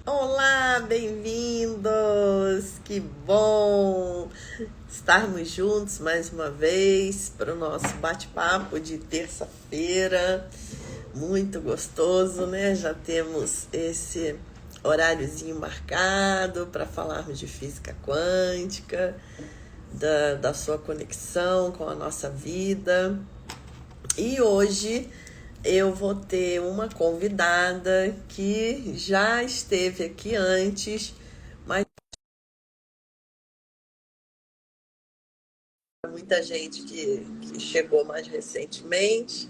Olá, bem-vindos! Que bom estarmos juntos mais uma vez para o nosso bate-papo de terça-feira. Muito gostoso, né? Já temos esse horáriozinho marcado para falarmos de física quântica, da sua conexão com a nossa vida. E hoje eu vou ter uma convidada que já esteve aqui antes, mas muita gente que chegou mais recentemente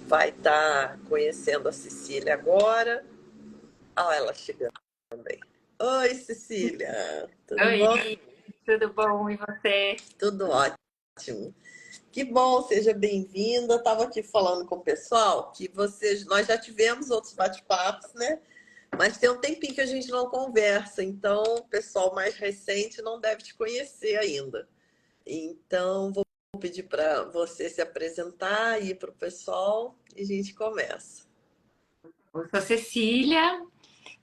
vai estar conhecendo a Cecília agora. Olha ela chegando também. Oi, Cecília, tudo bom? Oi, tudo bom? E você? Tudo ótimo. Que bom, seja bem-vinda. Estava aqui falando com o pessoal que nós já tivemos outros bate-papos, né? Mas tem um tempinho que a gente não conversa, então o pessoal mais recente não deve te conhecer ainda. Então, vou pedir para você se apresentar aí para o pessoal e a gente começa. Eu sou Cecília.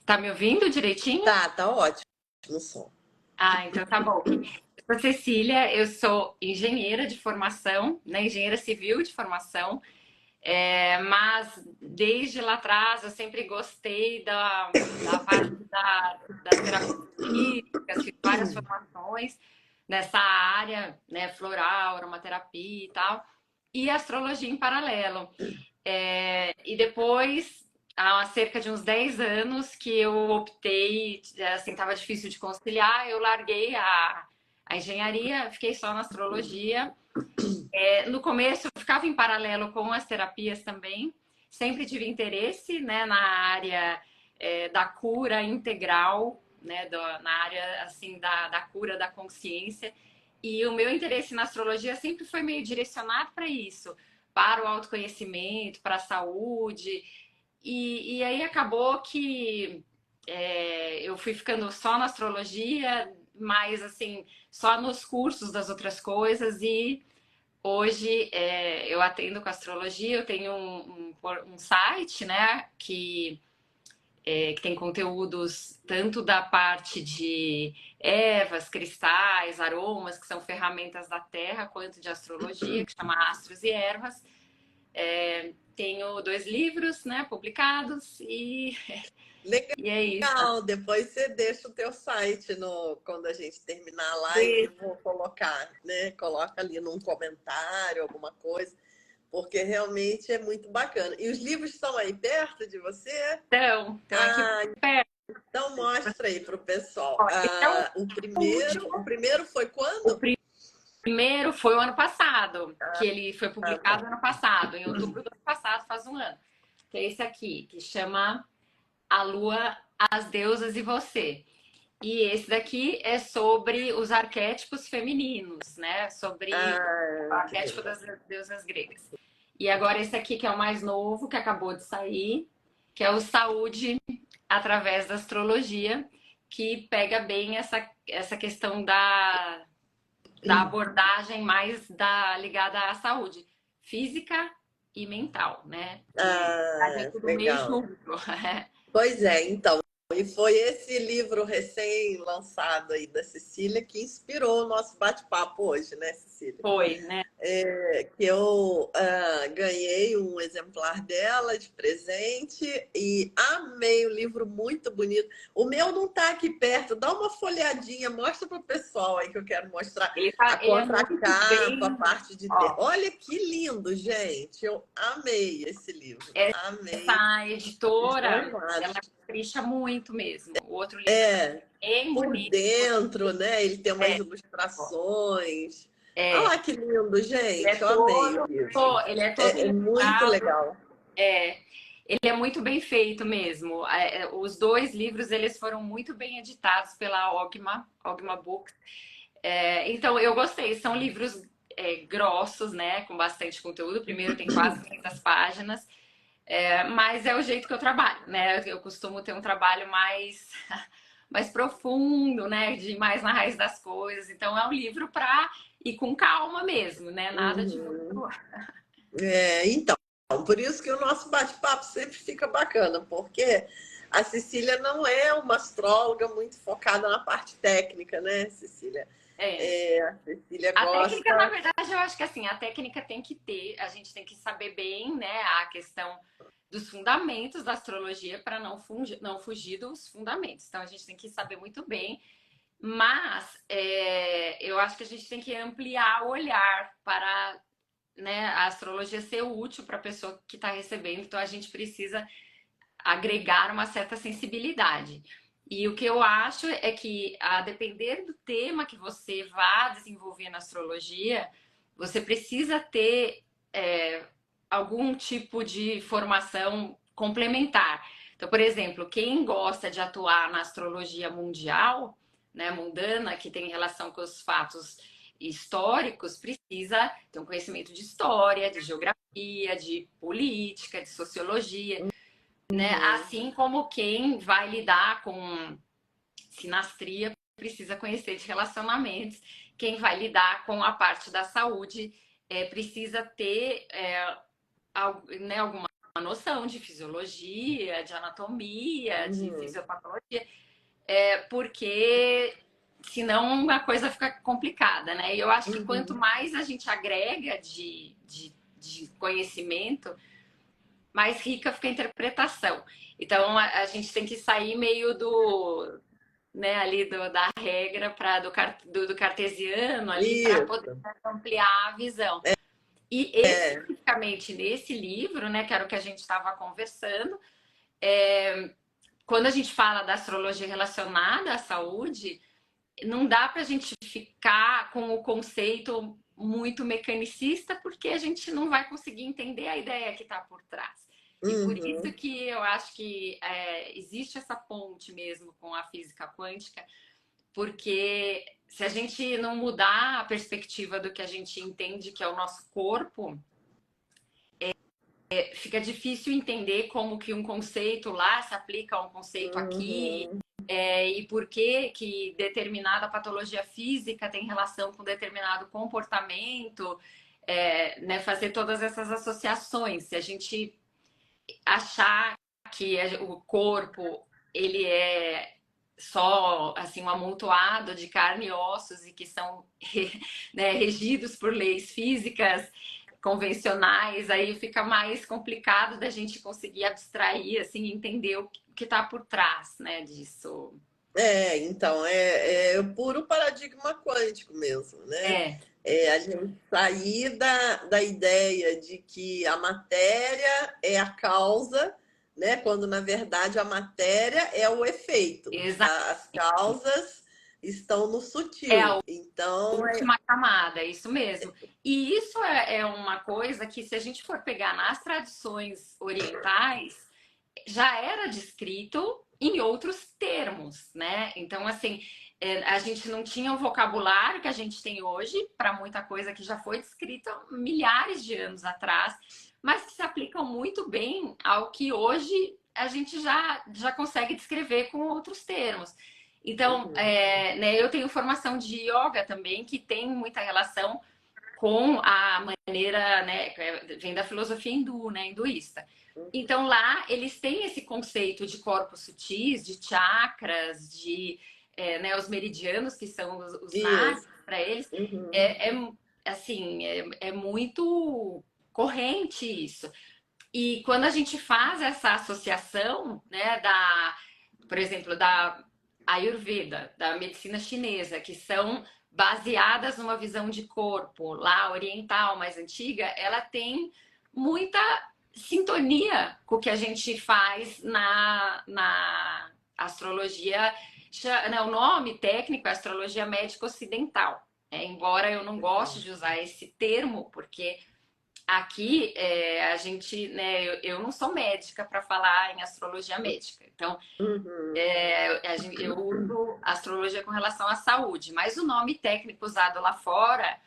Tá me ouvindo direitinho? Tá ótimo o som. Ah, então tá bom. Eu sou Cecília, eu sou engenheira de formação, né? Engenheira civil de formação. Mas desde lá atrás eu sempre gostei da parte das terapias físicas, fiz várias formações nessa área, né? Floral, aromaterapia e tal, e astrologia em paralelo. E depois, há cerca de uns 10 anos, que eu optei, assim, estava difícil de conciliar, eu larguei a engenharia, fiquei só na astrologia. No começo, eu ficava em paralelo com as terapias também, sempre tive interesse, né, na área da cura integral, né, na área, assim, da cura da consciência. E o meu interesse na astrologia sempre foi meio direcionado para isso, para o autoconhecimento, para a saúde. E aí acabou que eu fui ficando só na astrologia, mas assim, só nos cursos das outras coisas. E hoje eu atendo com astrologia, eu tenho um site, né, que tem conteúdos tanto da parte de ervas, cristais, aromas, que são ferramentas da Terra, quanto de astrologia, que chama Astros e Ervas. Tenho 2 livros, né, publicados e é isso. Legal, depois você deixa o teu site quando a gente terminar a live, eu vou colocar, né? Coloca ali num comentário, alguma coisa, porque realmente é muito bacana. E os livros estão aí perto de você? Então aqui Ah, perto. então mostra aí para o pessoal. Ó, esse é Ah, o último. o primeiro foi O quando? primeiro foi o ano passado, que ele foi Ah, tá. publicado ano passado, em outubro do ano passado, faz um ano. Que é esse aqui, que chama A Lua, as Deusas e Você. E esse daqui é sobre os arquétipos femininos, né? Sobre o Ah, que arquétipo legal. das deusas gregas. E agora esse aqui, que é o mais novo, que acabou de sair, que é o Saúde através da astrologia, que pega bem essa questão da abordagem mais ligada à saúde física e mental, né? Que na verdade é Ah, tudo meio legal. junto. Pois é, então. E foi esse livro recém-lançado aí da Cecília que inspirou o nosso bate-papo hoje, né, Cecília? Foi, né? Que eu ganhei um exemplar dela de presente e amei o livro, muito bonito. O meu não está aqui perto, dá uma folhadinha, mostra para o pessoal aí que eu quero mostrar a Ele é muito contracapa, a bem. parte de ter. Ó, Olha que lindo, gente! Eu amei esse livro, amei. essa editora, ela Chamados. capricha muito mesmo. O outro livro também É, é bem por bonito. dentro, né? Ele tem umas É, ó, ilustrações. é. Ah, que lindo, Ele é gente! Eu amei o todo, livro. ele é todo É muito ilustrado. legal. É, ele é muito bem feito mesmo. Os 2 livros eles foram muito bem editados pela Ogma Books. Então eu gostei. São livros grossos, né, com bastante conteúdo. O primeiro tem quase 500 páginas, mas é o jeito que eu trabalho, né? Eu costumo ter um trabalho mais mais profundo, né, de ir mais na raiz das coisas. Então é um livro para ir com calma mesmo, né? Nada de muito. Uhum. Então, por isso que o nosso bate-papo sempre fica bacana, porque A Cecília não é uma astróloga muito focada na parte técnica, né, Cecília? É. A Cecília A técnica, na gosta. verdade, eu acho que assim, a técnica tem que ter, a gente tem que saber bem, né, a questão dos fundamentos da astrologia para não fugir dos fundamentos. Então, a gente tem que saber muito bem, mas eu acho que a gente tem que ampliar o olhar para, né, a astrologia ser útil para a pessoa que está recebendo. Então, a gente precisa agregar uma certa sensibilidade. E o que eu acho é que, a depender do tema que você vá desenvolver na astrologia, você precisa ter algum tipo de formação complementar. Então, por exemplo, quem gosta de atuar na astrologia mundial, né, mundana, que tem relação com os fatos históricos, precisa ter um conhecimento de história, de geografia, de política, de sociologia, né? Uhum. Assim como quem vai lidar com sinastria precisa conhecer de relacionamentos, quem vai lidar com a parte da saúde precisa ter né, alguma noção de fisiologia, de anatomia, de Uhum. fisiopatologia, porque senão a coisa fica complicada, né? E eu acho que quanto Uhum. mais a gente agrega de conhecimento, mais rica fica a interpretação. Então a gente tem que sair meio do, né, ali da regra para do cartesiano ali para poder Isso. ampliar a visão. E É. especificamente nesse livro, né, que era o que a gente estava conversando, quando a gente fala da astrologia relacionada à saúde, não dá para a gente ficar com o conceito muito mecanicista, porque a gente não vai conseguir entender a ideia que está por trás. E por isso Uhum. que eu acho que existe essa ponte mesmo com a física quântica, porque se a gente não mudar a perspectiva do que a gente entende que é o nosso corpo, fica difícil entender como que um conceito lá se aplica a um conceito aqui, Uhum. e por que que determinada patologia física tem relação com determinado comportamento, né, fazer todas essas associações. Se a gente achar que o corpo ele é só assim um amontoado de carne e ossos e que são né, regidos por leis físicas convencionais, aí fica mais complicado da gente conseguir abstrair, assim, entender o que está por trás, né, disso. Então, é o puro paradigma quântico mesmo, né? É, É a gente sair da ideia de que a matéria é a causa, né? Quando na verdade a matéria é o efeito. exato. As causas estão no É a sutil. Então, última camada, é isso mesmo. E isso é uma coisa que, se a gente for pegar nas tradições orientais, já era descrito em outros termos, né? Então, assim, a gente não tinha o vocabulário que a gente tem hoje para muita coisa que já foi descrita milhares de anos atrás, mas que se aplicam muito bem ao que hoje a gente já consegue descrever com outros termos. Então, uhum, né, eu tenho formação de yoga também, que tem muita relação com a maneira, né, vem da filosofia hindu, né, hinduísta. Então lá eles têm esse conceito de corpos sutis, de chakras, de né, os meridianos que são os nadis isso. para eles. Uhum, É, é assim, é muito corrente isso. E quando a gente faz essa associação, né, por exemplo, da Ayurveda, da medicina chinesa, que são baseadas numa visão de corpo lá oriental mais antiga, ela tem muita sintonia com o que a gente faz na astrologia. Né, o nome técnico é astrologia médica ocidental. Embora eu não goste de usar esse termo, porque aqui a gente, né, eu não sou médica para falar em astrologia médica. Então, uhum. eu uso astrologia com relação à saúde, mas o nome técnico usado lá fora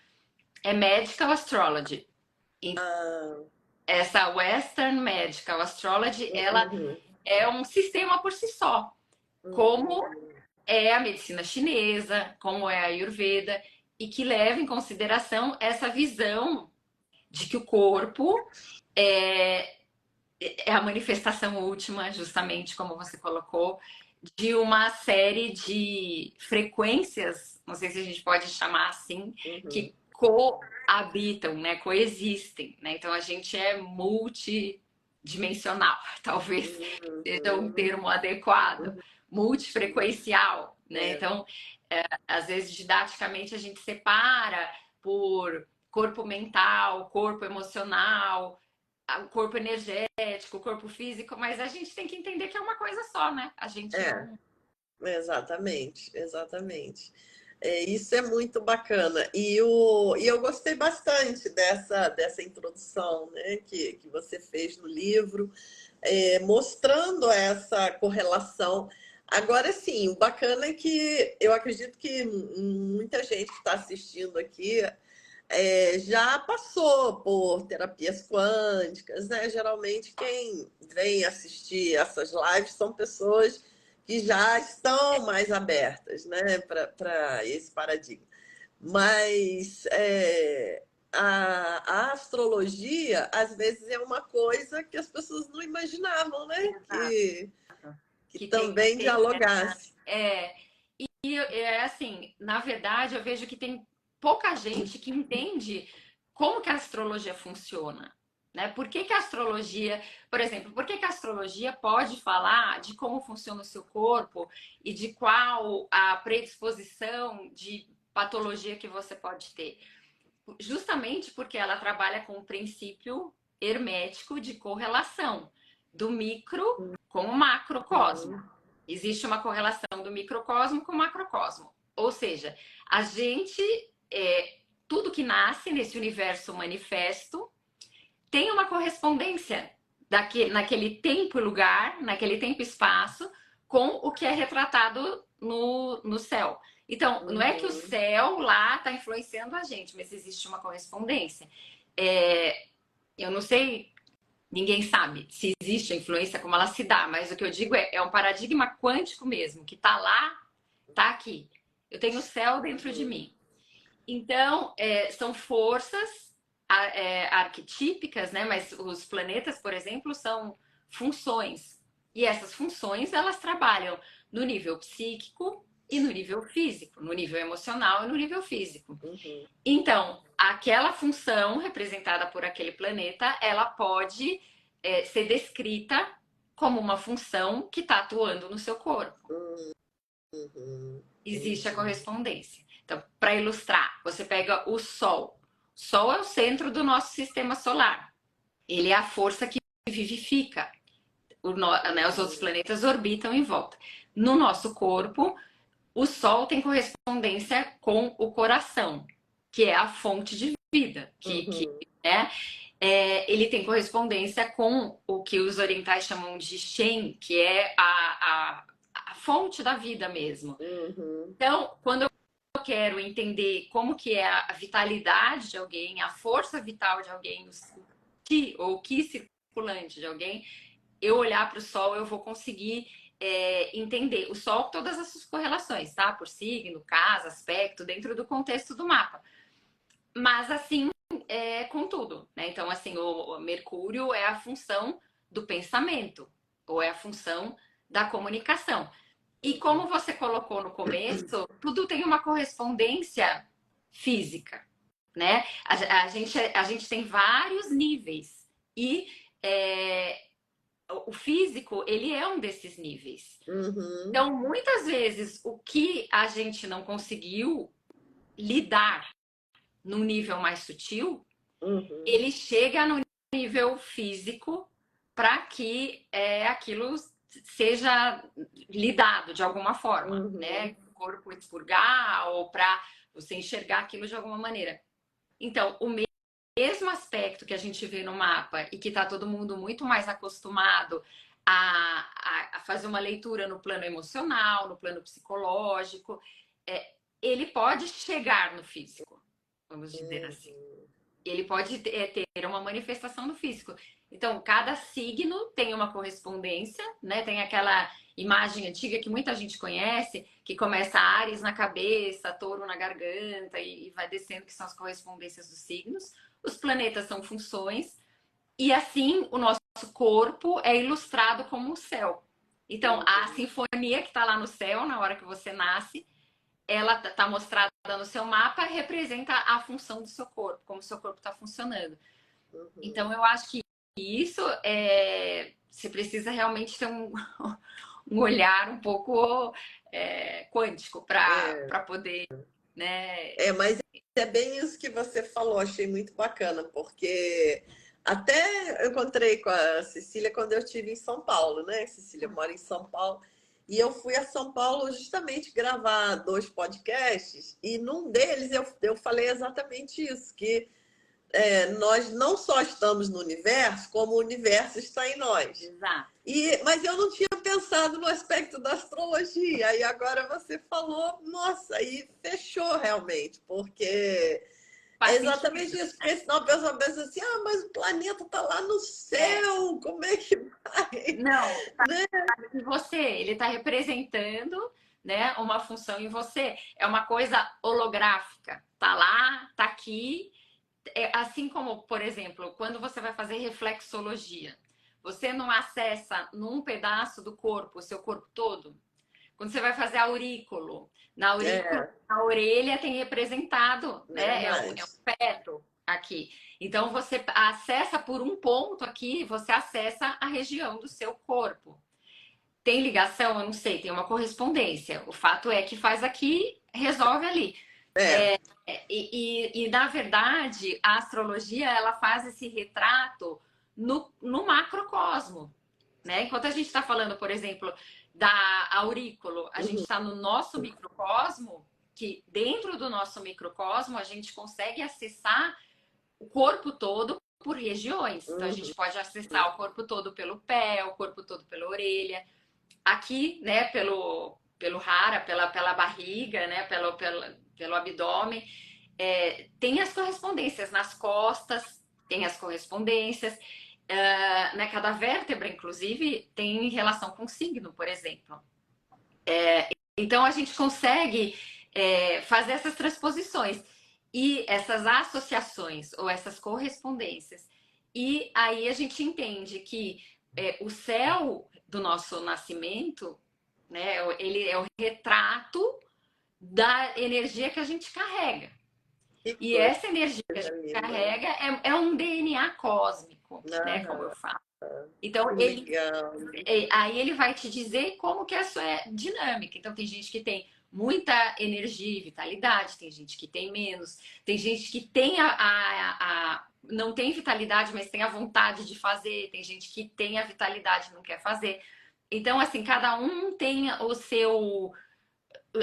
é Medical Astrology. Ah, Essa Western Medical Astrology, ela uhum, é um sistema por si só, como uhum. é a medicina chinesa, como é a Ayurveda, e que leva em consideração essa visão de que o corpo é, é a manifestação última, justamente como você colocou, de uma série de frequências, não sei se a gente pode chamar assim, Uhum, que coabitam, né? Coexistem, né? Então a gente é multidimensional, talvez seja um uhum, termo adequado, uhum. multifrequencial, né? É, Então, às vezes didaticamente a gente separa por corpo mental, corpo emocional, o corpo energético, o corpo físico, mas a gente tem que entender que é uma coisa só, né? A gente é é, um. exatamente, exatamente. É, isso é muito bacana. E eu gostei bastante dessa introdução, né, que você fez no livro, mostrando essa correlação. Agora sim, o bacana é que eu acredito que muita gente que está assistindo aqui já passou por terapias quânticas, né? Geralmente quem vem assistir essas lives são pessoas que já estão mais abertas, né, para esse paradigma. Mas a astrologia, às vezes, é uma coisa que as pessoas não imaginavam, né? Exato. Que Que tem, também tem dialogasse. é, e é assim, na verdade, eu vejo que tem pouca gente que entende como que a astrologia funciona. Né? Por que, que a astrologia, por exemplo, por que, que a astrologia pode falar de como funciona o seu corpo e de qual a predisposição de patologia que você pode ter? Justamente porque ela trabalha com o princípio hermético de correlação do micro com o macrocosmo. Uhum, Existe uma correlação do microcosmo com o macrocosmo. Ou seja, a gente, tudo que nasce nesse universo manifesto tem uma correspondência naquele tempo e lugar, naquele tempo e espaço, com o que é retratado no céu. Então, não é que o uhum, céu lá está influenciando a gente, mas existe uma correspondência. É, eu não sei, ninguém sabe se existe a influência, como ela se dá, mas o que eu digo é um paradigma quântico mesmo, que está lá, está aqui. Eu tenho o céu dentro de uhum, mim. Então, são forças arquetípicas, né? Mas os planetas, por exemplo, são funções. E essas funções, elas trabalham no nível psíquico e no nível físico, no nível emocional e no nível físico. uhum, Então, aquela função representada por aquele planeta, ela pode ser descrita como uma função que está atuando no seu corpo. uhum, Existe a entendi. correspondência. Então, para ilustrar, você pega o Sol. O Sol é o centro do nosso sistema solar. Ele é a força que vivifica. Né, os outros Uhum, planetas orbitam em volta. No nosso corpo, o Sol tem correspondência com o coração, que é a fonte de vida, que uhum, né, ele tem correspondência com o que os orientais chamam de Shen, que é a fonte da vida mesmo. uhum, Então, quando eu quero entender como que é a vitalidade de alguém, a força vital de alguém, o que circulante de alguém, eu olhar para o Sol, eu vou conseguir entender o Sol, todas as suas correlações, tá? Por signo, casa, aspecto, dentro do contexto do mapa. Mas assim, com tudo, né? Então, assim, o Mercúrio é a função do pensamento, ou é a função da comunicação. E uhum, como você colocou no começo, tudo tem uma correspondência física, né? A gente tem vários níveis e é, o físico, ele é um desses níveis. uhum, Então, muitas vezes, o que a gente não conseguiu lidar num nível mais sutil, uhum, ele chega no nível físico para que aquilo seja lidado de alguma forma, né? uhum, O corpo expurgar ou para você enxergar aquilo de alguma maneira. Então, o mesmo aspecto que a gente vê no mapa e que está todo mundo muito mais acostumado a fazer uma leitura no plano emocional, no plano psicológico, ele pode chegar no físico, vamos dizer assim. uhum. Ele pode ter uma manifestação no físico. Então, cada signo tem uma correspondência, né? Tem aquela imagem antiga que muita gente conhece, que começa Áries na cabeça, Touro na garganta e vai descendo, que são as correspondências dos signos. Os planetas são funções E assim o nosso corpo é ilustrado como o céu. Então, a sinfonia que está lá no céu, na hora que você nasce, ela está mostrada no seu mapa, representa a função do seu corpo, como o seu corpo está funcionando. Então, eu acho que isso você precisa realmente ter um olhar um pouco quântico para poder, né? Mas é bem isso que você falou, achei muito bacana, porque até eu encontrei com a Cecília quando eu estive em São Paulo, né? Cecília mora em São Paulo. E eu fui a São Paulo justamente gravar 2 podcasts, e num deles eu falei exatamente isso, que nós não só estamos no universo, como o universo está em nós. Exato. Mas eu não tinha pensado no aspecto da astrologia, e agora você falou, nossa, aí fechou realmente, porque Faz é exatamente sentido. isso, porque senão a pessoa pensa assim, mas o planeta está lá no céu, como é que vai? Não, Né? em você, ele está representando, né, uma função em você. É uma coisa holográfica. Tá lá, tá aqui. Assim como, por exemplo, quando você vai fazer reflexologia, você não acessa num pedaço do corpo, o seu corpo todo. Quando você vai fazer aurículo, na aurícula, É a orelha tem representado, né? É verdade. um feto aqui. Então você acessa por um ponto aqui, você acessa a região do seu corpo. Tem ligação? Eu não sei, tem uma correspondência. O fato é que faz aqui, resolve ali. É, Na verdade, a astrologia ela faz esse retrato no macrocosmo, né? Enquanto a gente está falando, por exemplo, da aurículo, a gente está no nosso microcosmo, que dentro do nosso microcosmo a gente consegue acessar o corpo todo por regiões. Então a gente pode acessar o corpo todo pelo pé, o corpo todo pela orelha, aqui, né, pelo hara, pela barriga, né, pelo abdômen. Tem as correspondências nas costas, tem as correspondências. Né, cada vértebra, inclusive, tem relação com signo, por exemplo. Então, a gente consegue fazer essas transposições e essas associações ou essas correspondências. E aí a gente entende que o céu do nosso nascimento, né, ele é o retrato da energia que a gente carrega. que E coisa essa energia que a gente linda. carrega é um DNA cósmico, né, como eu Aham, falo. Então, que legal. aí ele vai te dizer como que a sua dinâmica. Então, tem gente que tem muita energia e vitalidade, tem gente que tem menos, tem gente que tem não tem vitalidade, mas tem a vontade de fazer, tem gente que tem a vitalidade e não quer fazer. Então, assim, cada um tem o seu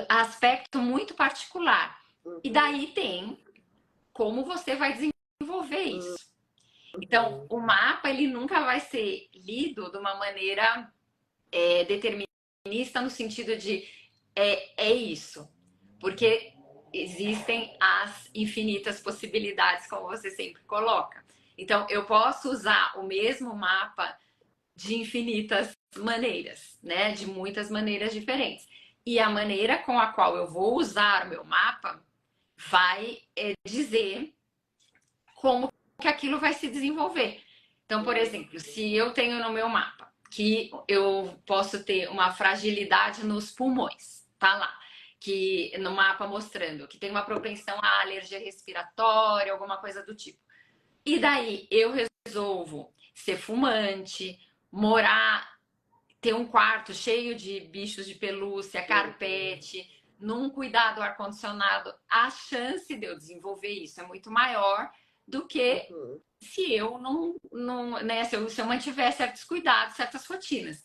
aspecto muito particular. E daí tem como você vai desenvolver isso. Então, o mapa ele nunca vai ser lido de uma maneira determinista no sentido de é isso, porque existem as infinitas possibilidades, como você sempre coloca. Então, eu posso usar o mesmo mapa de infinitas maneiras, né? De muitas maneiras diferentes. E a maneira com a qual eu vou usar o meu mapa vai dizer como que aquilo vai se desenvolver. Então, por exemplo, se eu tenho no meu mapa que eu posso ter uma fragilidade nos pulmões, tá lá, que no mapa mostrando que tem uma propensão à alergia respiratória, alguma coisa do tipo. E daí eu resolvo ser fumante, morar, ter um quarto cheio de bichos de pelúcia, carpete, não cuidar do ar-condicionado, a chance de eu desenvolver isso é muito maior do que se eu né, se eu mantiver certos cuidados, certas rotinas.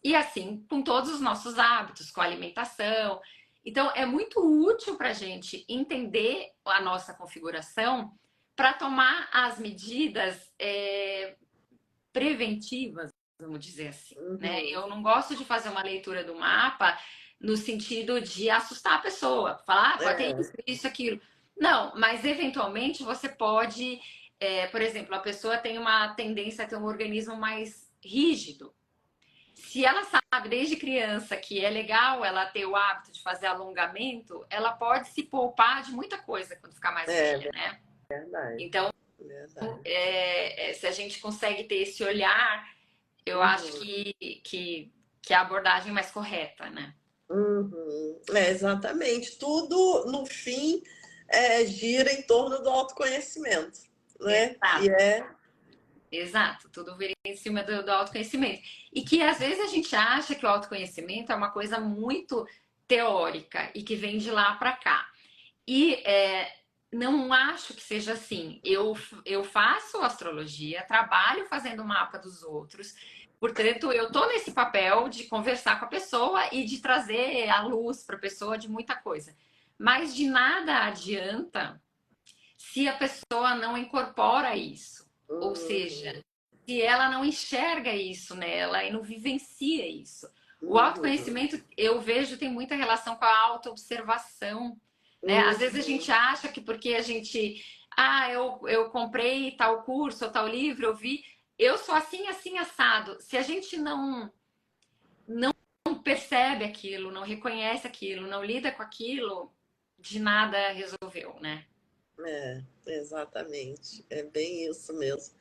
E assim, com todos os nossos hábitos, com a alimentação. Então, é muito útil para a gente entender a nossa configuração para tomar as medidas preventivas, vamos dizer assim, né? Eu não gosto de fazer uma leitura do mapa no sentido de assustar a pessoa, falar, pode ter isso, aquilo. Não, mas eventualmente você pode, por exemplo, a pessoa tem uma tendência a ter um organismo mais rígido. Se ela sabe desde criança que é legal ela ter o hábito de fazer alongamento, ela pode se poupar de muita coisa quando ficar mais velha, né? Verdade. Então, Verdade. Se a gente consegue ter esse olhar, eu acho Uhum. que é a abordagem mais correta, né? Uhum. Exatamente. Tudo, no fim, gira em torno do autoconhecimento, né? Que Exato. é. Exato, tudo vira em cima do autoconhecimento. E que às vezes a gente acha que o autoconhecimento é uma coisa muito teórica e que vem de lá para cá. E não acho que seja assim. Eu faço astrologia, trabalho fazendo mapa dos outros, portanto, eu estou nesse papel de conversar com a pessoa e de trazer a luz para a pessoa de muita coisa. Mas de nada adianta se a pessoa não incorpora isso. Ou seja, Uhum. se ela não enxerga isso nela e não vivencia isso. O Uhum. autoconhecimento, eu vejo, tem muita relação com a autoobservação, né? Às vezes a Uhum. gente acha que porque a gente, eu comprei tal curso ou tal livro, eu vi, eu sou assim, assim, assado. Se a gente não percebe aquilo, não reconhece aquilo, não lida com aquilo, de nada resolveu, né? Exatamente. É bem isso mesmo.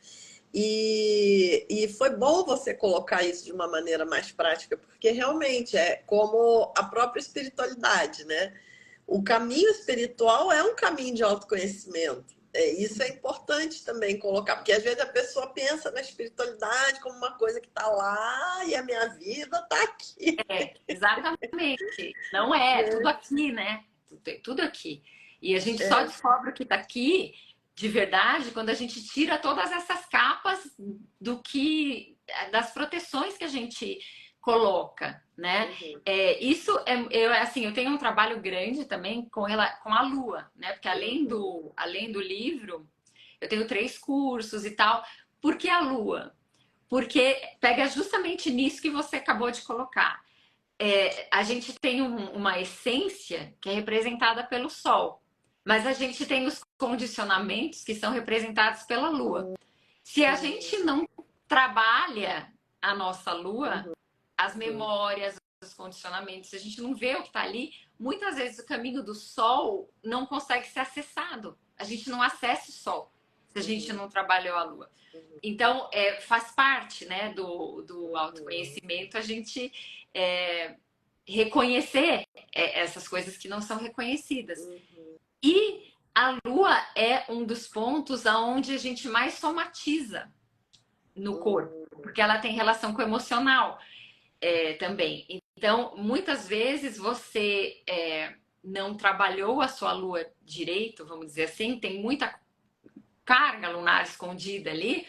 E foi bom você colocar isso de uma maneira mais prática, porque realmente é como a própria espiritualidade, né? O caminho espiritual é um caminho de autoconhecimento. Isso é importante também colocar, porque às vezes a pessoa pensa na espiritualidade como uma coisa que está lá e a minha vida está aqui. Exatamente. Não é, tudo Né? aqui, né? Tudo aqui. E a gente só descobre o que está aqui de verdade quando a gente tira todas essas capas das proteções que a gente coloca, né? Uhum, Assim, eu tenho um trabalho grande também com a Lua, né? Porque uhum, além do livro, eu tenho 3 cursos e tal. Por que a Lua? Porque pega justamente nisso que você acabou de colocar. A gente tem uma essência que é representada pelo Sol, mas a gente tem os condicionamentos que são representados pela Lua. Se a gente não trabalha a nossa Lua, as uhum, memórias, os condicionamentos, se a gente não vê o que está ali, muitas vezes o caminho do Sol não consegue ser acessado. A gente não acessa o Sol se a gente uhum, não trabalhou a Lua. uhum, Então, faz parte, né, do uhum, autoconhecimento a gente é, reconhecer essas coisas que não são reconhecidas. uhum, E a Lua é um dos pontos aonde a gente mais somatiza no corpo, uhum, porque ela tem relação com o emocional também. Então, muitas vezes você não trabalhou a sua Lua direito, vamos dizer assim, tem muita carga lunar escondida ali,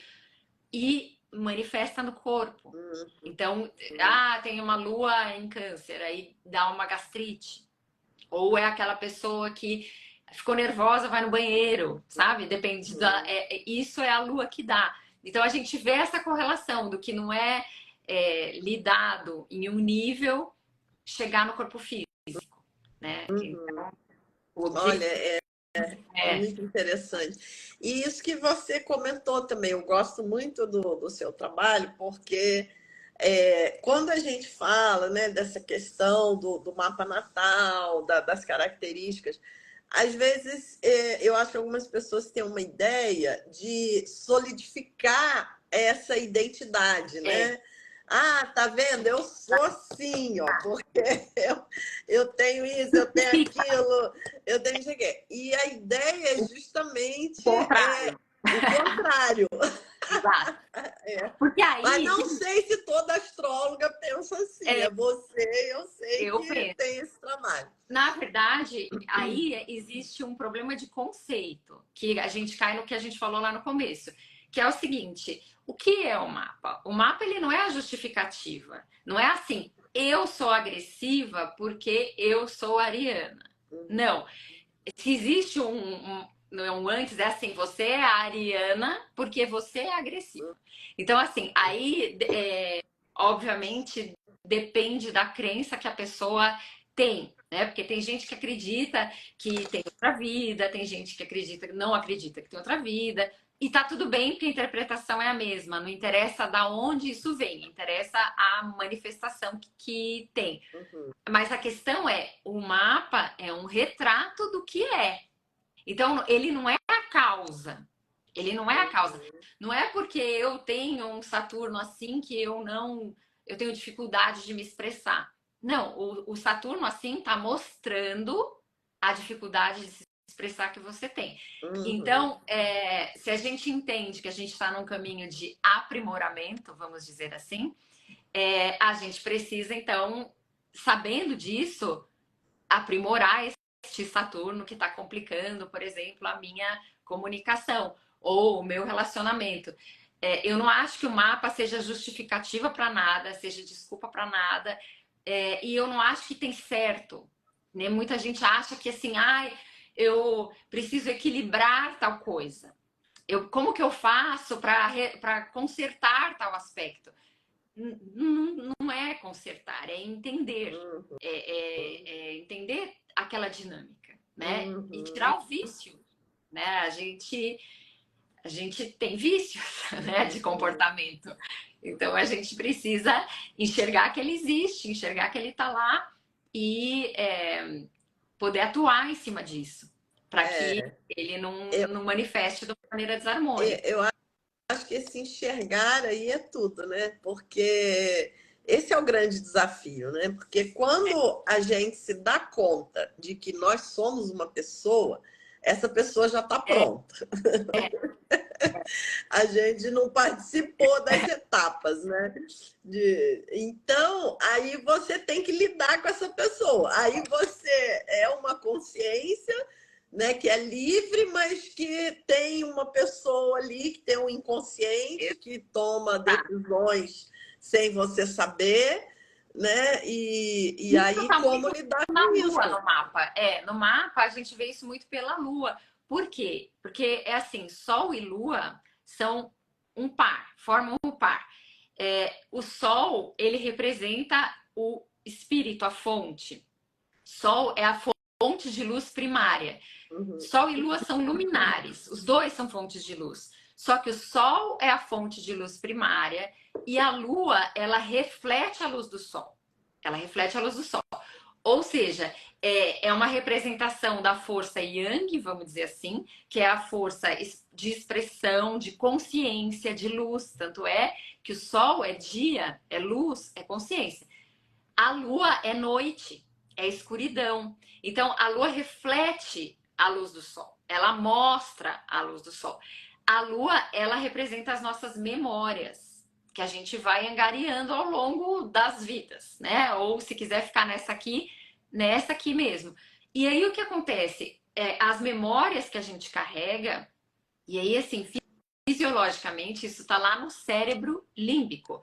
e manifesta no corpo. uhum, Então, uhum, tem uma lua em câncer, aí dá uma gastrite. Ou é aquela pessoa que ficou nervosa, vai no banheiro, sabe? Depende uhum. isso é a lua que dá. Então a gente vê essa correlação do que não lidado em um nível chegar no corpo físico, né? Uhum. Então, o Olha, objetivo é muito interessante. E isso que você comentou também, eu gosto muito do seu trabalho, porque quando a gente fala, né, dessa questão do mapa natal, das características, às vezes eu acho que algumas pessoas têm uma ideia de solidificar essa identidade, é, né? Ah, tá vendo? Eu sou assim, ó, porque eu tenho isso, eu tenho fica aquilo, eu tenho isso aqui. E a ideia é o justamente contrário. o contrário. Exato. É. Porque Mas aí não sei se toda astróloga pensa assim. é, É você, eu sei eu que penso. tem esse trabalho. Na verdade, aí existe um problema de conceito, que a gente cai no que a gente falou lá no começo, que é o seguinte: o que é o mapa? O mapa ele não é a justificativa. Não é assim, eu sou agressiva porque eu sou ariana. Uhum, Não. Se existe não é um antes, é assim, você é ariana porque você é agressiva. Então, assim, aí, obviamente, depende da crença que a pessoa tem, né? Porque tem gente que acredita que tem outra vida, tem gente que acredita que não acredita que tem outra vida. E tá tudo bem, porque a interpretação é a mesma. Não interessa da onde isso vem, interessa a manifestação que tem. uhum, Mas a questão é, o mapa é um retrato do que é. Então, ele não é a causa. Ele não é a causa. Não é porque eu tenho um Saturno assim que eu tenho dificuldade de me expressar. Não, o Saturno assim está mostrando a dificuldade de se expressar que você tem. Uhum. Então, se a gente entende que a gente está num caminho de aprimoramento, vamos dizer assim, a gente precisa, então, sabendo disso, aprimorar este Saturno que está complicando, por exemplo, a minha comunicação ou o meu relacionamento. Eu não acho que o mapa seja justificativa para nada, seja desculpa para nada, e eu não acho que tem certo. Né? Muita gente acha que assim, eu preciso equilibrar tal coisa. Como que eu faço para consertar tal aspecto? Não é consertar, é entender. Uhum. É entender aquela dinâmica, né? E Uhum. tirar o vício, né? A gente tem vícios, né, de Uhum. comportamento. Então a gente precisa enxergar que ele existe, enxergar que ele está lá e poder atuar em cima disso, para que É, ele eu, não manifeste de uma maneira desarmônica. eu acho que esse enxergar aí é tudo, né? Porque esse é o grande desafio, né? Porque quando a gente se dá conta de que nós somos uma pessoa, essa pessoa já está É, pronta. A gente não participou das etapas, né? Então, aí você tem que lidar com essa pessoa. Aí você é uma consciência, né, que é livre, mas que tem uma pessoa ali que tem um inconsciente que toma tá. decisões sem você saber, né? E Isso aí está como muito lidar na com Lua isso? no mapa. No mapa a gente vê isso muito pela Lua. Por quê? Porque é assim, Sol e Lua são um par, formam um par. O Sol, ele representa o espírito, a fonte. Sol é a fonte de luz primária. Uhum. Sol e Lua são luminares, os dois são fontes de luz. Só que o Sol é a fonte de luz primária e a Lua, ela reflete a luz do Sol. Ela reflete a luz do Sol. Ou seja, é uma representação da força Yang, vamos dizer assim, que é a força de expressão, de consciência, de luz. Tanto é que o Sol é dia, é luz, é consciência. A Lua é noite, é escuridão. Então, a Lua reflete a luz do Sol. Ela mostra a luz do Sol. A Lua, ela representa as nossas memórias, que a gente vai angariando ao longo das vidas, né? Ou se quiser ficar nessa aqui mesmo. E aí o que acontece? As memórias que a gente carrega, e aí assim, fisiologicamente, isso está lá no cérebro límbico.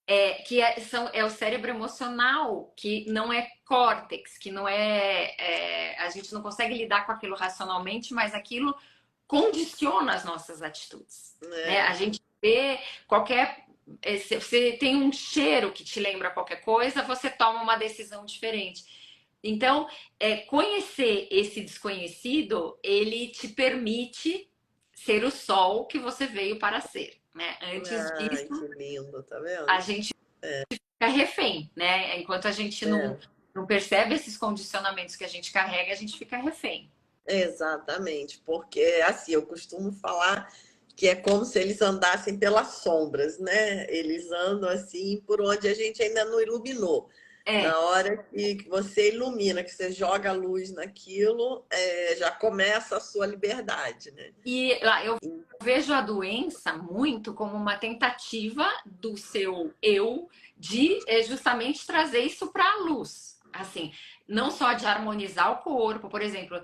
É o cérebro emocional, que não é córtex, que não a gente não consegue lidar com aquilo racionalmente, mas aquilo condiciona as nossas atitudes. Né? A É, gente vê qualquer. Se você tem um cheiro que te lembra qualquer coisa, você toma uma decisão diferente. Então, conhecer esse desconhecido, ele te permite ser o sol que você veio para ser. Né? Antes ai, disso, que lindo, tá a vendo? gente fica refém, né? Enquanto a gente É. não percebe esses condicionamentos que a gente carrega, a gente fica refém. Exatamente, porque assim, eu costumo falar que é como se eles andassem pelas sombras, né? Eles andam assim por onde a gente ainda não iluminou. É, Na hora que você ilumina, que você joga a luz naquilo, já começa a sua liberdade, né? eu vejo a doença muito como uma tentativa do seu eu de justamente trazer isso para a luz. Assim, não só de harmonizar o corpo, por exemplo,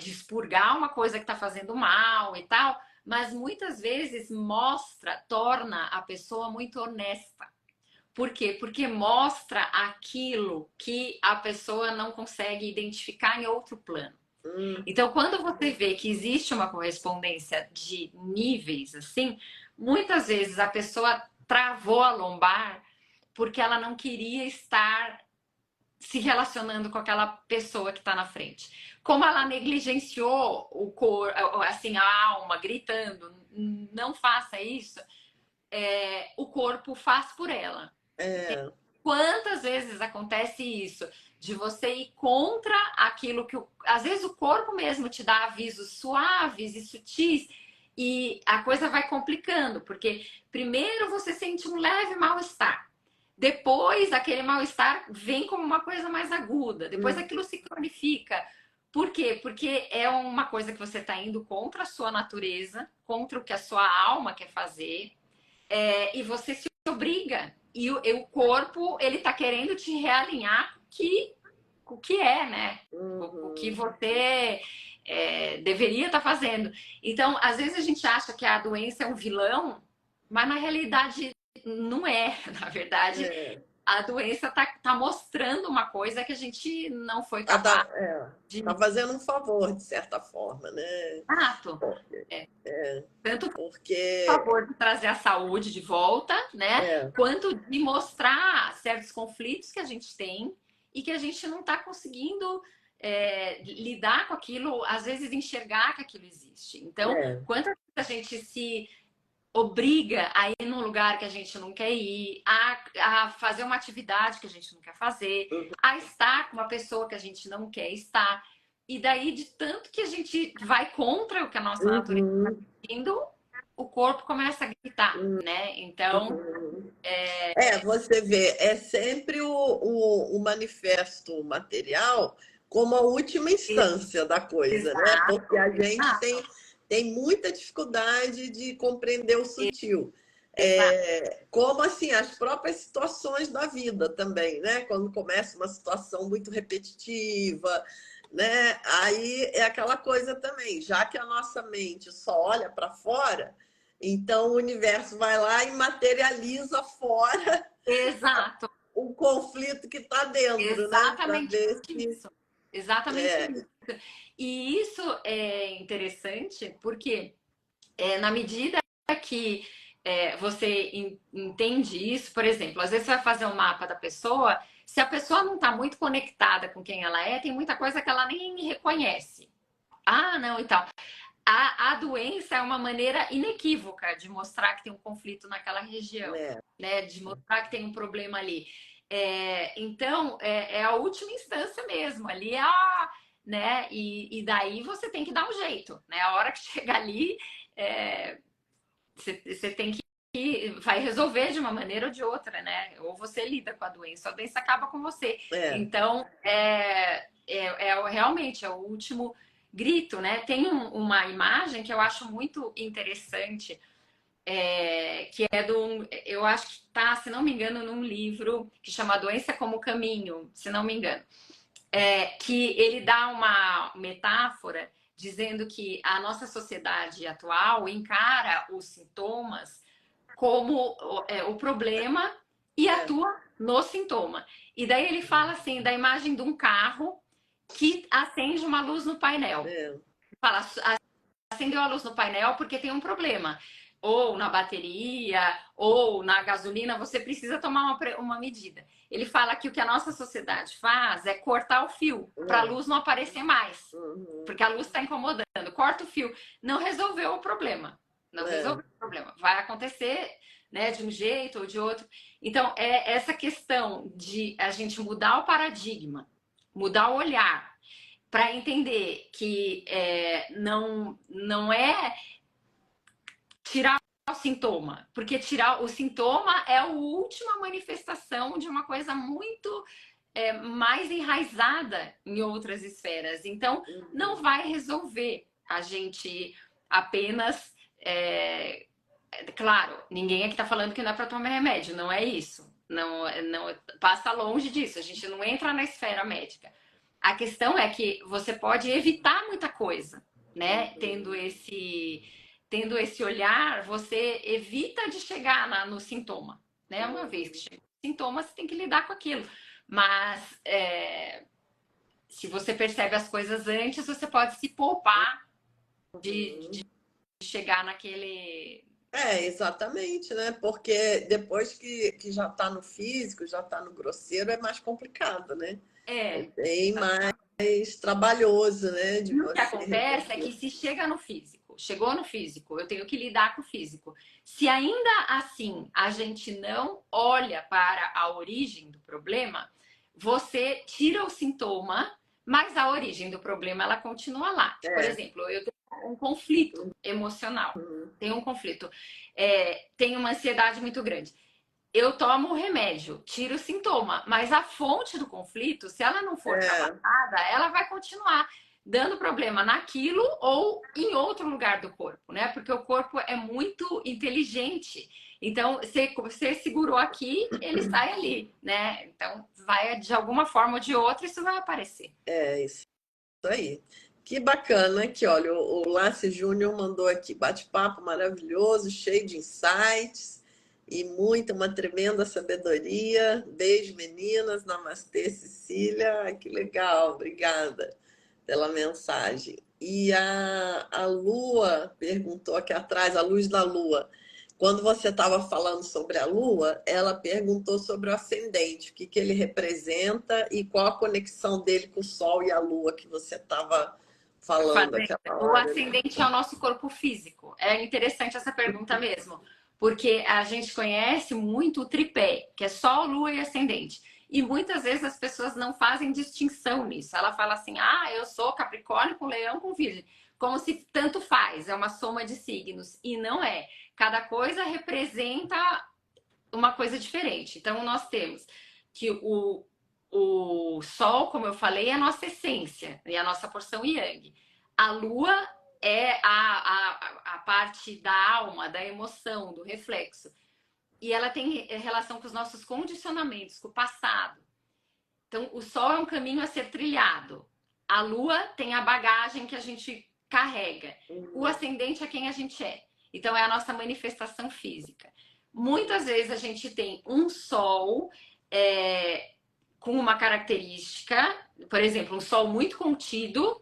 de expurgar uma coisa que está fazendo mal e tal, mas muitas vezes torna a pessoa muito honesta. Por quê? Porque mostra aquilo que a pessoa não consegue identificar em outro plano. Hum, Então, quando você vê que existe uma correspondência de níveis assim, muitas vezes a pessoa travou a lombar porque ela não queria estar se relacionando com aquela pessoa que está na frente. Como ela negligenciou o corpo, assim, a alma gritando, não faça isso, o corpo faz por ela. é, Quantas vezes acontece isso? De você ir contra aquilo que. Às vezes o corpo mesmo te dá avisos suaves e sutis, e a coisa vai complicando, porque primeiro você sente um leve mal-estar. Depois, aquele mal-estar vem como uma coisa mais aguda. Depois, aquilo se cronifica. Por quê? Porque é uma coisa que você está indo contra a sua natureza, contra o que a sua alma quer fazer, e você se obriga. E o corpo, ele está querendo te realinhar com o que é, né? O que você deveria estar fazendo. Então, às vezes a gente acha que a doença é um vilão, mas na realidade não é. Na verdade, a doença tá mostrando uma coisa que a gente não foi Ela capaz de. tá fazendo um favor, de certa forma, né? Exato. Tanto o Porque favor de trazer a saúde de volta, né? Quanto de mostrar certos conflitos que a gente tem e que a gente não está conseguindo lidar com aquilo, às vezes enxergar que aquilo existe. Então, quanto a gente se obriga a ir num lugar que a gente não quer ir, a fazer uma atividade que a gente não quer fazer, a estar com uma pessoa que a gente não quer estar. E daí, de tanto que a gente vai contra o que a nossa natureza está pedindo, o corpo começa a gritar, né? Então, você vê, é sempre o manifesto material como a última instância da coisa, né? exato, Porque a gente exato, tem muita dificuldade de compreender o sutil. exato. Como assim, as próprias situações da vida também, né? Quando começa uma situação muito repetitiva, né? Aí é aquela coisa também, já que a nossa mente só olha para fora, então o universo vai lá e materializa fora Exato, o conflito que está dentro, né? Para exatamente ver se. isso. Exatamente É, isso. E isso é interessante porque na medida que você entende isso, por exemplo, às vezes você vai fazer um mapa da pessoa, se a pessoa não está muito conectada com quem ela é, tem muita coisa que ela nem reconhece. Ah, não, e tal. A doença é uma maneira inequívoca de mostrar que tem um conflito naquela região, né? De mostrar que tem um problema ali. Então, é a última instância mesmo. Ali né? E daí você tem que dar um jeito, né? A hora que chega ali, você tem que vai resolver de uma maneira ou de outra, né? Ou você lida com a doença acaba com você. Então, realmente é o último grito, né? Tem uma imagem que eu acho muito interessante, que é eu acho que tá, se não me engano, num livro que chama Doença como Caminho, se não me engano, que ele dá uma metáfora dizendo que a nossa sociedade atual encara os sintomas como o problema e atua no sintoma. E daí ele fala assim da imagem de um carro que acende uma luz no painel. Fala, acendeu a luz no painel porque tem um problema. Ou na bateria, ou na gasolina, você precisa tomar uma medida. Ele fala que o que a nossa sociedade faz é cortar o fio para a luz não aparecer mais. Porque a luz está incomodando. Corta o fio. Não resolveu o problema. Não resolveu o problema. Vai acontecer, né, de um jeito ou de outro. Então, é essa questão de a gente mudar o paradigma, mudar o olhar, para entender que não é tirar o sintoma, porque tirar o sintoma é a última manifestação de uma coisa muito mais enraizada em outras esferas. Então, não vai resolver a gente apenas. Claro, ninguém aqui está falando que não é para tomar remédio, não é isso. Não, passa longe disso, a gente não entra na esfera médica. A questão é que você pode evitar muita coisa, né? Tendo esse olhar, você evita de chegar no sintoma, né? Uma vez que chega o sintoma, você tem que lidar com aquilo. Mas se você percebe as coisas antes, você pode se poupar de chegar naquele. Exatamente, né? Porque depois que já está no físico, já está no grosseiro, é mais complicado, né? É bem mais trabalhoso, né? De E o que você acontece é que se chega no físico, chegou no físico, eu tenho que lidar com o físico. Se ainda assim a gente não olha para a origem do problema, você tira o sintoma, Mas a origem do problema, ela continua lá. Por É. exemplo, eu tenho um conflito emocional, Uhum. tenho um conflito, tenho uma ansiedade muito grande. Eu tomo o remédio, tiro o sintoma, mas a fonte do conflito, se ela não for É, trabalhada, ela vai continuar dando problema naquilo ou em outro lugar do corpo, né? Porque o corpo é muito inteligente. Então, você segurou aqui, ele sai ali, né? Então, vai de alguma forma ou de outra, isso vai aparecer. isso aí. Que bacana que, olha, o Lácio Júnior mandou aqui, bate-papo maravilhoso, cheio de insights e muita, uma tremenda sabedoria. Beijo, meninas. Namastê, Cecília. Ai, que legal, obrigada pela mensagem. E a Lua perguntou aqui atrás, a luz da Lua. Quando você estava falando sobre a Lua, ela perguntou sobre o ascendente, o que, que ele representa e qual a conexão dele com o Sol e a Lua que você estava falando Fazenda. aquela O hora, né? ascendente é o nosso corpo físico. É interessante essa pergunta mesmo, porque a gente conhece muito o tripé, que é Sol, Lua e ascendente. E muitas vezes as pessoas não fazem distinção nisso. Ela fala assim: ah, eu sou Capricórnio com Leão com Virgem. Como se tanto faz, é uma soma de signos. E não é. Cada coisa representa uma coisa diferente. Então, nós temos que o Sol, como eu falei, é a nossa essência e a nossa porção Yang. A Lua é a parte da alma, da emoção, do reflexo. E ela tem relação com os nossos condicionamentos, com o passado. Então, o Sol é um caminho a ser trilhado. A Lua tem a bagagem que a gente carrega. O ascendente é quem a gente é. Então, é a nossa manifestação física. Muitas vezes a gente tem um Sol com uma característica, por exemplo, um Sol muito contido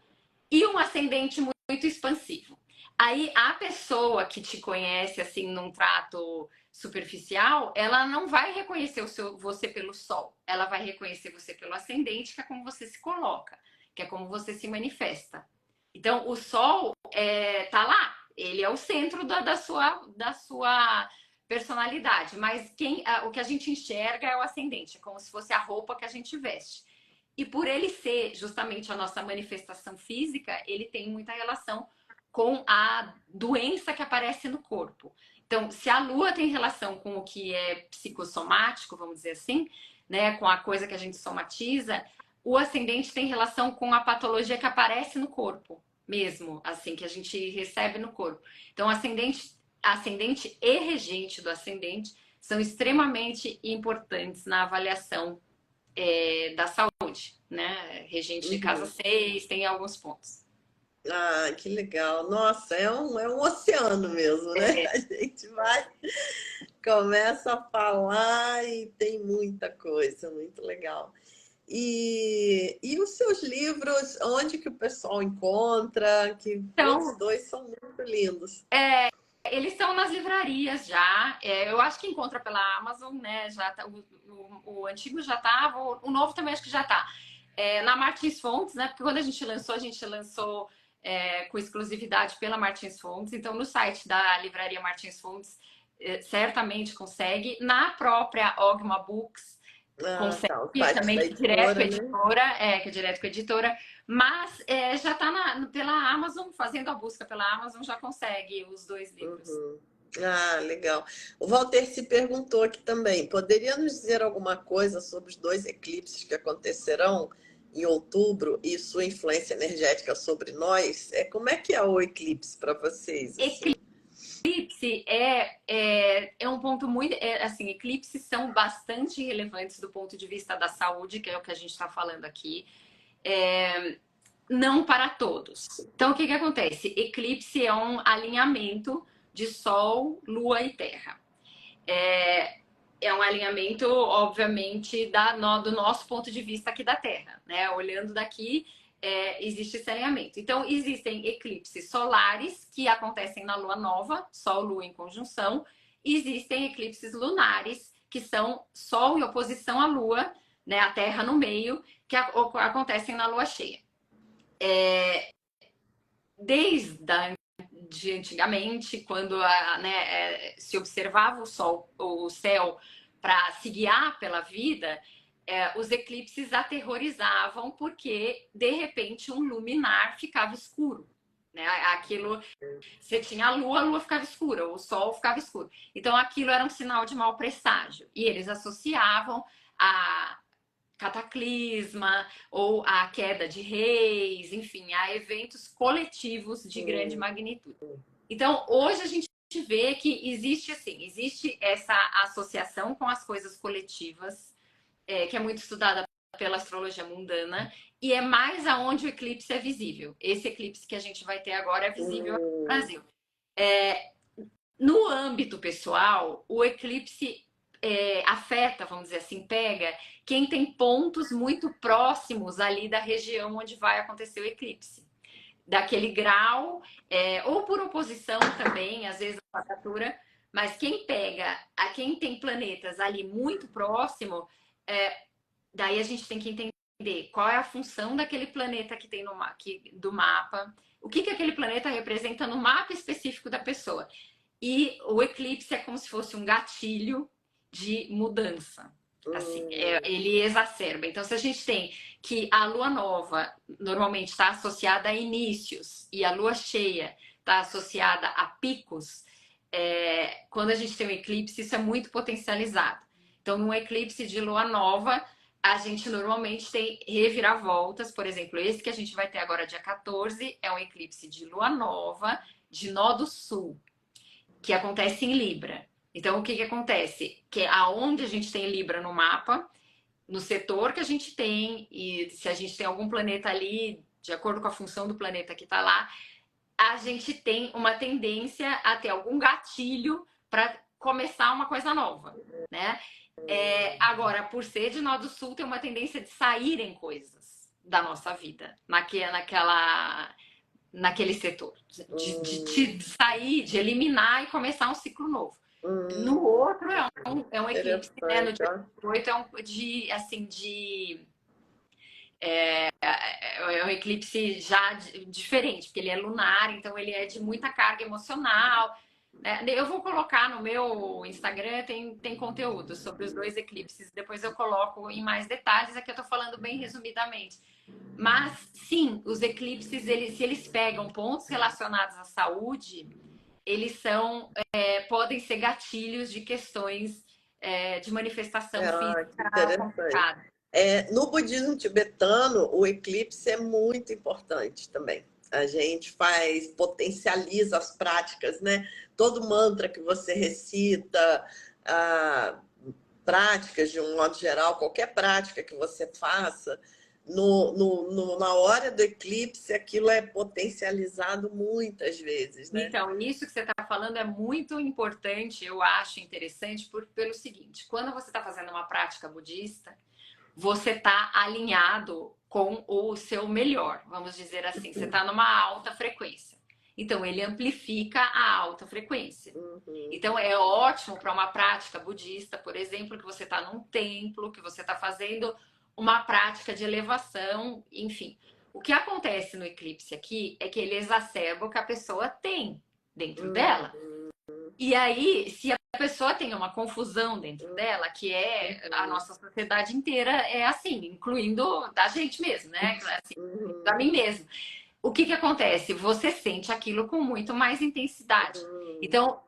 e um ascendente muito expansivo. Aí a pessoa que te conhece assim num trato superficial, ela não vai reconhecer você pelo Sol, ela vai reconhecer você pelo ascendente, que é como você se coloca, que é como você se manifesta. Então o Sol tá lá, ele é o centro da sua personalidade, mas o que a gente enxerga é o ascendente, é como se fosse a roupa que a gente veste. E por ele ser justamente a nossa manifestação física, ele tem muita relação com a doença que aparece no corpo. Então, se a lua tem relação com o que é psicossomático, vamos dizer assim, né, com a coisa que a gente somatiza, o ascendente tem relação com a patologia que aparece no corpo, mesmo, assim, que a gente recebe no corpo. Então, ascendente e regente do ascendente são extremamente importantes na avaliação da saúde, né? Regente de casa Uhum. 6 tem alguns pontos. Ah, que legal. Nossa, é um oceano mesmo, né? A gente vai, começa a falar e tem muita coisa, muito legal. E os seus livros, onde que o pessoal encontra? Que os Então, dois são muito lindos. eles estão nas livrarias já. Eu acho que encontra pela Amazon, né? Já tá, o antigo já estava, o novo também acho que já está. Na Martins Fontes, né? Porque quando a gente lançou com exclusividade pela Martins Fontes. Então, no site da livraria Martins Fontes, certamente consegue. Na própria Ogma Books, Ah, consegue tá. O site também, da que é direto com a editora, né? editora, que é direto com a editora, mas já está pela Amazon, fazendo a busca pela Amazon, já consegue os dois livros. Uhum. Ah, legal. O Walter se perguntou aqui também: poderia nos dizer alguma coisa sobre os dois eclipses que acontecerão em outubro e sua influência energética sobre nós? Como é que é o eclipse para vocês, assim? Eclipse é um ponto muito. Assim, eclipses são bastante relevantes do ponto de vista da saúde, que é o que a gente está falando aqui. Não para todos. Então, o que acontece? Eclipse é um alinhamento de Sol, Lua e Terra. É um alinhamento, obviamente, do nosso ponto de vista aqui da Terra, né? Olhando daqui, existe esse alinhamento. Então, existem eclipses solares que acontecem na Lua nova, Sol, Lua em conjunção. Existem eclipses lunares, que são Sol em oposição à Lua, né? A Terra no meio, que acontecem na Lua cheia. De antigamente, quando se observava o céu para se guiar pela vida, os eclipses aterrorizavam porque, de repente, um luminar ficava escuro. Né? Aquilo, você tinha a lua ficava escura, o sol ficava escuro. Então, aquilo era um sinal de mau presságio. E eles associavam a cataclisma ou a queda de reis, enfim, a eventos coletivos de grande magnitude. Então, hoje a gente vê que existe assim, existe essa associação com as coisas coletivas, que é muito estudada pela astrologia mundana, e é mais aonde o eclipse é visível. Esse eclipse que a gente vai ter agora é visível no Brasil. No âmbito pessoal, o eclipse afeta, vamos dizer assim, pega quem tem pontos muito próximos ali da região onde vai acontecer o eclipse. Daquele grau, ou por oposição também, às vezes a quadratura, mas quem pega, a quem tem planetas ali muito próximo, daí a gente tem que entender qual é a função daquele planeta que tem do mapa, o que aquele planeta representa no mapa específico da pessoa. E o eclipse é como se fosse um gatilho de mudança. Assim, ele exacerba. Então, se a gente tem que a lua nova normalmente está associada a inícios e a lua cheia está associada a picos, quando a gente tem um eclipse, isso é muito potencializado. Então, num eclipse de lua nova, a gente normalmente tem reviravoltas. Por exemplo, esse que a gente vai ter agora, dia 14, é um eclipse de lua nova de nó do sul, que acontece em Libra. Então, o que acontece? Que aonde a gente tem Libra no mapa, no setor que a gente tem, e se a gente tem algum planeta ali, de acordo com a função do planeta que está lá, a gente tem uma tendência a ter algum gatilho para começar uma coisa nova, né? Agora, por ser de nó do sul, tem uma tendência de saírem coisas da nossa vida, naquele setor, de sair, de eliminar e começar um ciclo novo. No outro é um eclipse, né? No dia 8 é um eclipse já diferente, porque ele é lunar, então ele é de muita carga emocional. Eu vou colocar no meu Instagram, tem conteúdo sobre os dois eclipses, depois eu coloco em mais detalhes, aqui eu tô falando bem resumidamente. Mas, sim, os eclipses, se eles pegam pontos relacionados à saúde, eles podem ser gatilhos de questões de manifestação física complicada. No budismo tibetano, o eclipse é muito importante também. A gente potencializa as práticas, né? Todo mantra que você recita, práticas de um modo geral, qualquer prática que você faça, na hora do eclipse, aquilo é potencializado muitas vezes, né? Então, isso que você está falando é muito importante, eu acho interessante, pelo seguinte: quando você está fazendo uma prática budista, você está alinhado com o seu melhor, vamos dizer assim. Você está numa alta frequência. Então, ele amplifica a alta frequência. Então, é ótimo para uma prática budista, por exemplo, que você está num templo, que você está fazendo uma prática de elevação, enfim. O que acontece no eclipse aqui é que ele exacerba o que a pessoa tem dentro dela. E aí, se a pessoa tem uma confusão dentro dela, que a nossa sociedade inteira é assim, incluindo da gente mesmo, né? Assim, da mim mesmo. O que acontece? Você sente aquilo com muito mais intensidade. Então,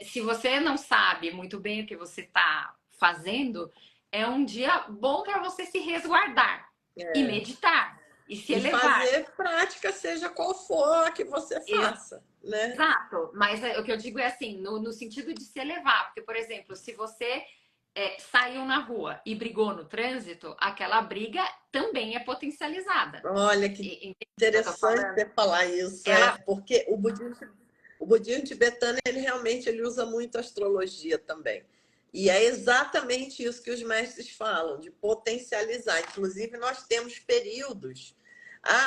se você não sabe muito bem o que você está fazendo, é um dia bom para você se resguardar e meditar e se elevar. Fazer prática, seja qual for a que você faça, né? Exato, mas o que eu digo é assim, no sentido de se elevar, porque, por exemplo, se você saiu na rua e brigou no trânsito, aquela briga também é potencializada. Olha, que interessante você falar isso, porque o budismo tibetano, ele usa muito astrologia também. E é exatamente isso que os mestres falam, de potencializar. Inclusive, nós temos períodos.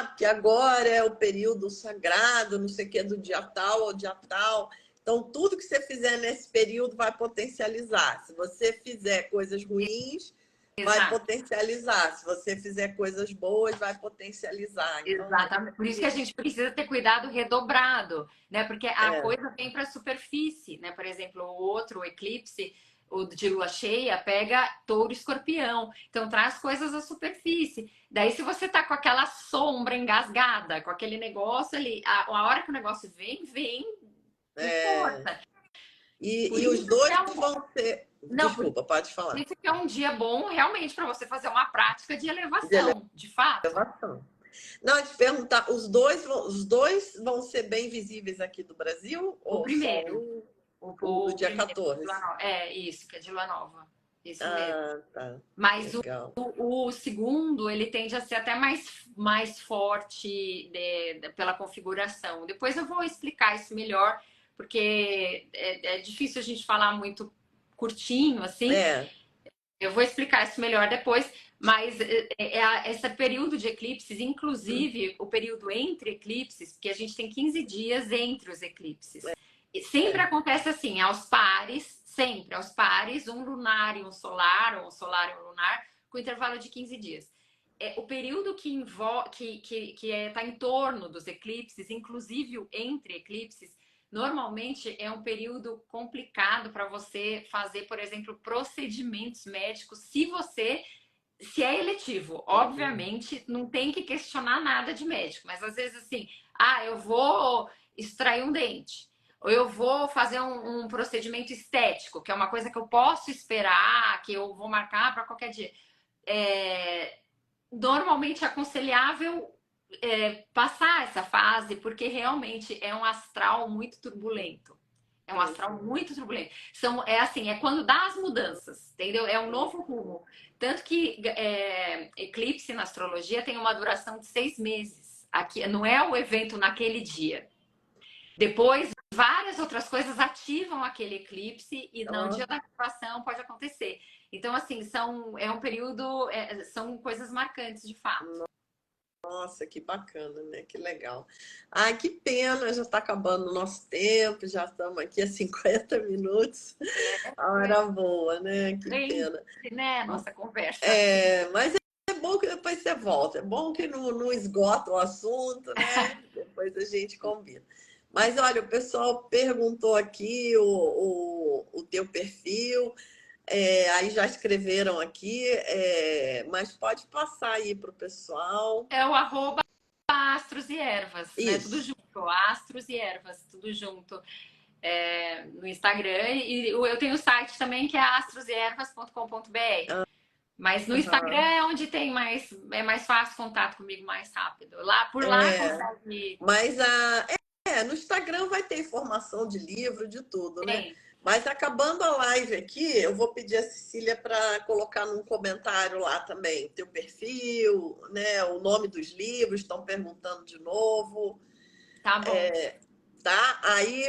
Porque agora é o período sagrado, não sei o que, do dia tal ao dia tal. Então, tudo que você fizer nesse período vai potencializar. Se você fizer coisas ruins, vai potencializar. Se você fizer coisas boas, vai potencializar. Então, exatamente. Por isso que a gente precisa ter cuidado redobrado, né? Porque a coisa vem para a superfície, né? Por exemplo, o outro eclipse, o de lua cheia pega touro e escorpião. Então traz coisas à superfície. Daí, se você tá com aquela sombra engasgada, com aquele negócio ali, a hora que o negócio vem com É. força. Por E os isso que dois é vão ser. não, por Desculpa, pode falar. isso que é um dia bom realmente para você fazer uma prática de De elevação, de fato. elevação. Não, te perguntar, os dois vão ser bem visíveis aqui do Brasil O ou só primeiro, o do o dia primeiro, 14? é isso, que é de lua nova. Isso mesmo. Ah, tá. Mas Legal. o segundo, ele tende a ser até mais forte pela configuração. Depois eu vou explicar isso melhor, porque é difícil a gente falar muito curtinho, assim. É. Eu vou explicar isso melhor depois, mas esse período de eclipses, inclusive o período entre eclipses, porque a gente tem 15 dias entre os eclipses. E sempre acontece assim, aos pares, sempre aos pares, um lunar e um solar, ou um solar e um lunar, com intervalo de 15 dias. O período que está em torno dos eclipses, inclusive o entre eclipses, normalmente é um período complicado para você fazer, por exemplo, procedimentos médicos, se é eletivo. Obviamente, não tem que questionar nada de médico, mas às vezes assim, eu vou extrair um dente, ou eu vou fazer um procedimento estético, que é uma coisa que eu posso esperar, que eu vou marcar para qualquer dia. Normalmente é aconselhável passar essa fase, porque realmente é um astral muito turbulento. É um astral muito turbulento. É quando dá as mudanças, entendeu? É um novo rumo. Tanto que eclipse na astrologia tem uma duração de 6 meses. Aqui não é o evento naquele dia. Depois, várias outras coisas ativam aquele eclipse e no dia da ativação pode acontecer. Então, assim, é um período, são coisas marcantes, de fato. Nossa, que bacana, né? Que legal. Ai, que pena, já está acabando o nosso tempo, já estamos aqui há 50 minutos. A hora voa, né? Que pena. Né, nossa conversa. Mas é bom que depois você volta. É bom que não esgota o assunto, né? Depois a gente combina. Mas olha, o pessoal perguntou aqui o teu perfil. Aí já escreveram aqui, mas pode passar aí para o pessoal. É o arroba astros e ervas, né? Tudo Isso. junto, astros e ervas, tudo junto. No Instagram. E eu tenho o site também que é astrosiervas.com.br. Mas no Instagram é onde é mais fácil contato comigo, mais rápido. Por lá consegue. Mas no Instagram vai ter informação de livro, de tudo, né? Tem. Mas acabando a live aqui, eu vou pedir a Cecília para colocar num comentário lá também teu perfil, né? O nome dos livros, estão perguntando de novo. Tá bom. Tá? Aí,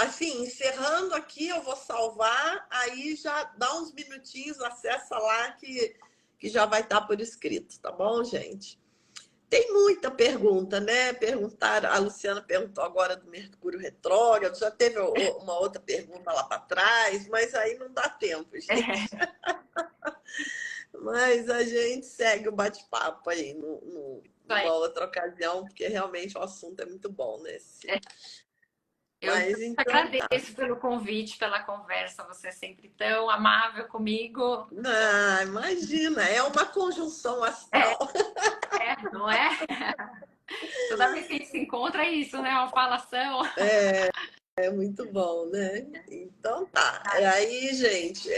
assim, encerrando aqui, eu vou salvar, aí já dá uns minutinhos, acessa lá que já vai estar por escrito, tá bom, gente? Tem muita pergunta, né? A Luciana perguntou agora do Mercúrio retrógrado, já teve uma outra pergunta lá para trás, mas aí não dá tempo, gente. Mas a gente segue o bate-papo aí numa outra ocasião, porque realmente o assunto é muito bom, né? Eu agradeço pelo convite, pela conversa. Você é sempre tão amável comigo. Imagina, é uma conjunção astral. Não é? Toda vez que a gente se encontra é isso, né? Uma falação. É muito bom, né? Então tá. Aí, gente,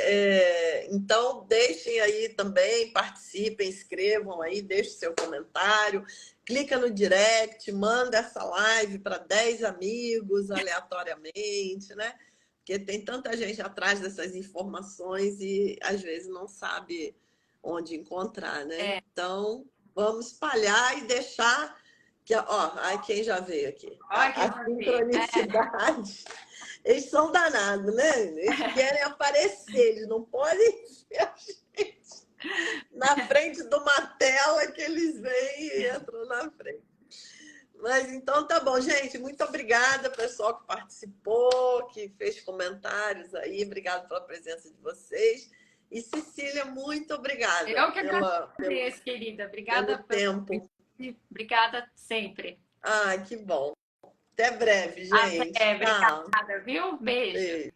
então deixem aí também, participem, escrevam aí, deixem seu comentário, clica no direct, manda essa live para 10 amigos aleatoriamente, né? Porque tem tanta gente atrás dessas informações e às vezes não sabe onde encontrar, né? Então, vamos espalhar e deixar quem já veio aqui. A sincronicidade. Eles são danados, né? Eles querem aparecer, eles não podem ver a gente na frente de uma tela que eles vêm e entram na frente. Mas então tá bom, gente. Muito obrigada, pessoal que participou, que fez comentários aí. Obrigada pela presença de vocês. E Cecília, muito obrigada. Eu que agradeço, querida. Obrigada pelo tempo. Obrigada sempre. Que bom. Até breve, gente. Obrigada, viu? Beijo.